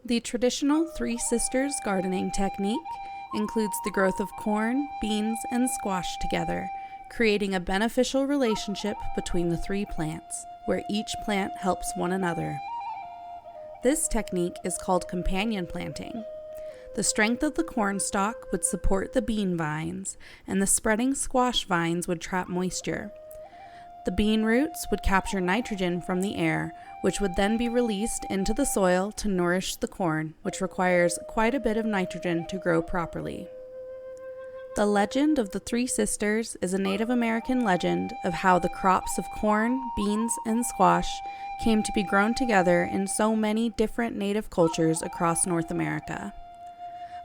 The traditional Three Sisters gardening technique includes the growth of corn, beans, and squash together, creating a beneficial relationship between the three plants, where each plant helps one another. This technique is called companion planting. The strength of the corn stalk would support the bean vines, and the spreading squash vines would trap moisture. The bean roots would capture nitrogen from the air, which would then be released into the soil to nourish the corn, which requires quite a bit of nitrogen to grow properly. The legend of the Three Sisters is a Native American legend of how the crops of corn, beans, and squash came to be grown together in so many different native cultures across North America.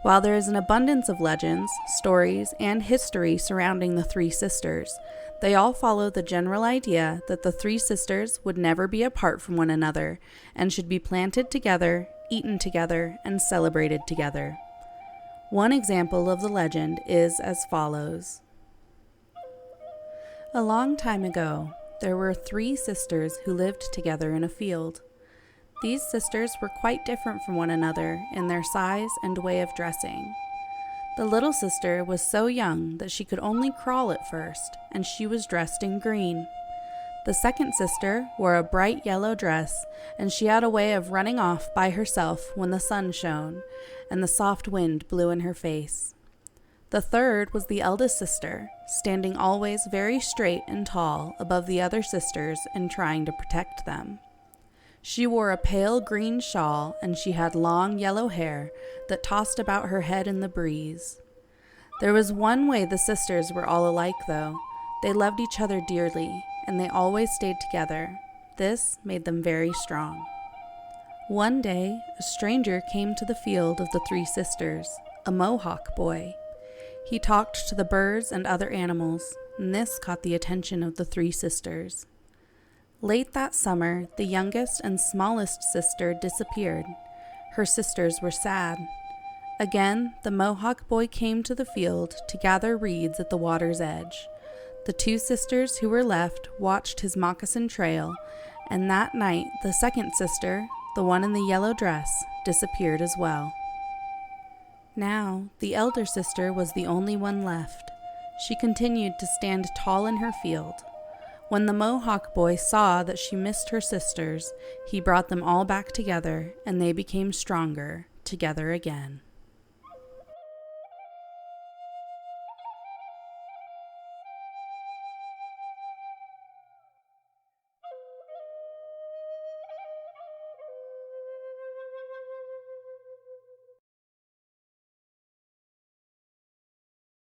While there is an abundance of legends, stories, and history surrounding the Three Sisters, they all follow the general idea that the Three Sisters would never be apart from one another and should be planted together, eaten together, and celebrated together. One example of the legend is as follows. A long time ago, there were 3 sisters who lived together in a field. These sisters were quite different from one another in their size and way of dressing. The little sister was so young that she could only crawl at first, and she was dressed in green. The second sister wore a bright yellow dress, and she had a way of running off by herself when the sun shone, and the soft wind blew in her face. The third was the eldest sister, standing always very straight and tall above the other sisters and trying to protect them. She wore a pale green shawl, and she had long yellow hair that tossed about her head in the breeze. There was one way the sisters were all alike, though. They loved each other dearly, and they always stayed together. This made them very strong. One day, a stranger came to the field of the 3 sisters, a Mohawk boy. He talked to the birds and other animals, and this caught the attention of the 3 sisters. Late that summer, the youngest and smallest sister disappeared. Her sisters were sad. Again, the Mohawk boy came to the field to gather reeds at the water's edge. The 2 sisters who were left watched his moccasin trail, and that night the second sister, the one in the yellow dress, disappeared as well. Now, the elder sister was the only one left. She continued to stand tall in her field. When the Mohawk boy saw that she missed her sisters, he brought them all back together, and they became stronger together again.